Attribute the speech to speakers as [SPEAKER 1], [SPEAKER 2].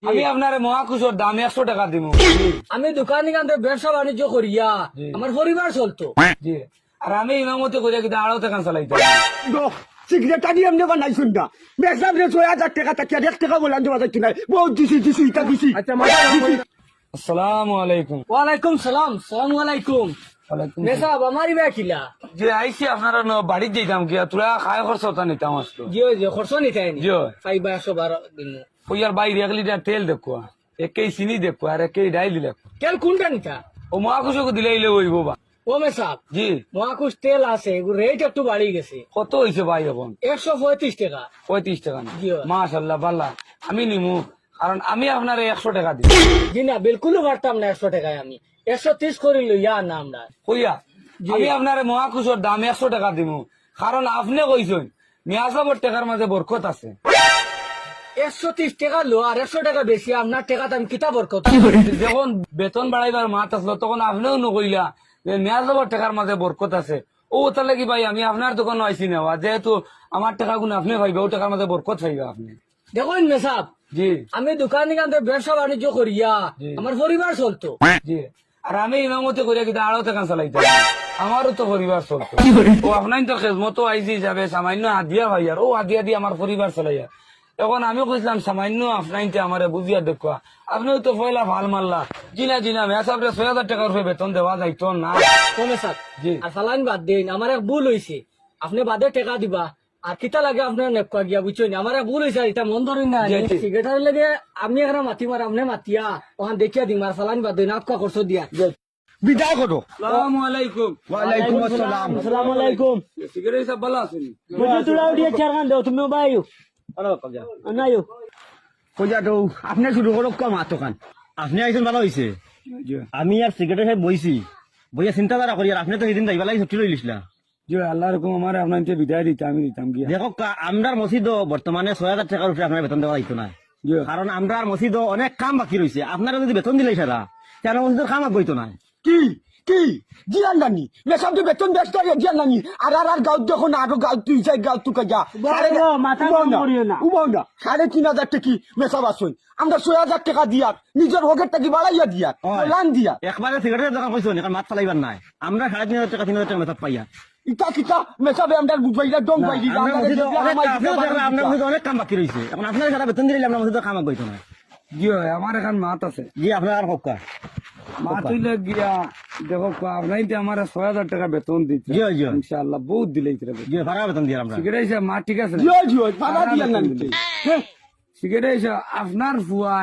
[SPEAKER 1] আমি আপনার মহাকুশর দাম 100 টাকা দিব।
[SPEAKER 2] আমি দোকানি কান্দে ব্যবসা বাণিজ্য করিয়া আমার পরিবার চলতো।
[SPEAKER 1] জি, আর আমি ইমামতি করিয়া কিন্তু আড়াও টাকা চালাইতাম।
[SPEAKER 3] সিগারেটারি এমনি বানাইছুন না মেসাব রে 6000 টাকা তাকিয়া 1 টাকা বলান দেওয়া যাচ্ছে না বহুত দিছি ইটা দিছি।
[SPEAKER 2] আচ্ছা
[SPEAKER 1] আসসালামু আলাইকুম।
[SPEAKER 2] ওয়ালাইকুম সালাম। সালাম আলাইকুম।
[SPEAKER 1] ওয়ালাইকুম
[SPEAKER 2] মেসাব আমারই ব্যা খিলা।
[SPEAKER 1] যে আইসি আপনার বাড়ির যেতাম গিয়া তোরা খায় খরচ হতা নিতাম আসতো।
[SPEAKER 2] জি জি খরচ নিতাইনি।
[SPEAKER 1] জি
[SPEAKER 2] পাইবা 112 দিন।
[SPEAKER 1] ওইয়ার বাইরে 1 লিটার তেল দেখো, একেই চিনি দেখো আর একেই ডাইল দিলে।
[SPEAKER 2] তেল কোনটা নিতা?
[SPEAKER 1] ও মহাকুশকে দিলে ইলে হইব বা।
[SPEAKER 2] ও মেসাব
[SPEAKER 1] জি
[SPEAKER 2] মহাকুশ তেল আছে এগুলো রেট একটু বাড়ি গেছে।
[SPEAKER 1] কত হয়েছে ভাই এখন?
[SPEAKER 2] 135 টাকা।
[SPEAKER 1] 35 টাকা না?
[SPEAKER 2] জি।
[SPEAKER 1] মাশাআল্লাহ বাল্লা, আমি নিমু, কারণ আমি আপনার 100 টাকা দিই।
[SPEAKER 2] জি না বিলকুল পারতাম না 100 টাকায় আমি 130 করে লইয়া না আমরা।
[SPEAKER 1] কইয়া আমি আপনার মহাকুশর দাম 100 টাকা দিব, কারণ আপনি কইছেন মিয়াসাবর টাকার মাঝে বরকত আছে।
[SPEAKER 2] 130 টাকা লো আর 100 টাকা বেশি আপনার টাকা আমি কিতা বরকত।
[SPEAKER 1] যখন বেতন বাড়াইবার মাত আসলো তখন আপনিও নকইলা যে মিয়াসাবর টাকার মাঝে বরকত আছে। ও তাহলে কি ভাই আমি আপনার দোকানে আইসি নেওয়া, যেহেতু আমার টাকা গুণ আপনি পাইবে, ও টাকার মাঝে বরকত পাইবে আপনি।
[SPEAKER 2] দেখুন মেসাব
[SPEAKER 1] জি
[SPEAKER 2] আমি দোকানি কান্দে ব্যবসা বাণিজ্য করিয়া আমার পরিবার চলতো।
[SPEAKER 1] জি, আর আমি ইমামতি করিয়া কিন্তু আড়াও টাকা চালাইতাম, আমারও তো পরিবার চলতো। ও আপনার তো খেজমতো আইসি হিসাবে সামান্য হাদিয়া ভাই, আর ও হাদিয়া দিয়ে আমার পরিবার চালাইয়া। এখন আমি কইছিলাম সামান্য আপনার আমার বুঝিয়া দেখা, আপনিও তো পয়লা ভাল মারলা। জিনা জিনা মেসাবরে 6000 টাকার উপরে বেতন দেওয়া যাইতো না।
[SPEAKER 2] ও মেসাব
[SPEAKER 1] জি
[SPEAKER 2] আর ফালাইন বাদ দিন, আমার এক ভুল হয়েছে। আপনি বাদে টাকা দিবা আর কিতা লাগে আপনার নেপকা গিয়া বুঝছেন, আমার এক ভুল হয়েছে, এটা মন ধরেন না। সিগারেটার লাগে আপনি এখানে মাতি মার আপনি মাতিয়া ওখান দেখিয়া দিম আর ফালাইন বাদ দিন আপকা করছো দিয়া।
[SPEAKER 3] বিদায় করো।
[SPEAKER 1] আসসালামু আলাইকুম।
[SPEAKER 3] ওয়ালাইকুম আসসালাম।
[SPEAKER 2] আসসালামু আলাইকুম।
[SPEAKER 1] সিগারেট সব ভালো আছেন?
[SPEAKER 2] বুঝু তুলা উঠিয়ে চারগান দাও তুমি বাইও নাইও।
[SPEAKER 3] কইয়া তো আপনি শুরু করো কম আতকান আপনি আইছেন ভালো হইছে। আমি আর সিগারেট খাই বইছি বইয়া চিন্তাধারা করি আর আপনি তো সেদিন যাইবা লাগে ছুটি লই লিসলা।
[SPEAKER 1] জি আল্লাহ রকম আমার আপনার বিদায় দিতে আমি দিতাম গিয়া।
[SPEAKER 3] দেখো আমরার মসজিদ বর্তমানে 6000 টাকার উপরে আপনার বেতন দেওয়া হইতো না,
[SPEAKER 1] জি
[SPEAKER 3] কারণ আমরার মসজিদ অনেক কাম বাকি রয়েছে। আপনারা যদি বেতন দিলে সারা কেন মসজিদের কাম বইতো না। কি কি জিয়ান নানি মেসাব যে বেতন ব্যস্ত জিয়ান নানি আর গাঁত যখন আরো গাঁত তুই চাই গাঁত তুই যা
[SPEAKER 2] মাথা গরম করিও না।
[SPEAKER 3] উবাও না 3,500 টাকা মেসাব আসুন আমরা 6000 টাকা দিয়ার নিজের হকের টাকি বাড়াইয়া দিয়ার লান দিয়া একবারে সিগারেটের দোকান কইছো এখন মাত চালাইবার নাই। আমরা 3,500 টাকা 3,000 টাকা মেসাব পাইয়া ইটা কিতা মেসাবে আমরা বুঝাইলা দম পাইলি আমরা অনেক কাম বাকি রয়েছে। এখন আপনার সারা বেতন দিলে আমরা মসজিদের কাম বইতো না।
[SPEAKER 1] জি আমার এখন মাত আছে।
[SPEAKER 3] জি আপনার আর হকা
[SPEAKER 1] মাত হইলে গিয়া দেখো আপনার আমার 6000 টাকা বেতন দিতে
[SPEAKER 3] জি জি
[SPEAKER 1] ইনশাআল্লাহ বহুত দিলে
[SPEAKER 3] জি ভাড়া বেতন দিয়ে আমরা
[SPEAKER 1] সিগারেট মা ঠিক আছে
[SPEAKER 3] জি জি ভাড়া দিয়া না
[SPEAKER 1] সিগারেট আপনার ফুয়া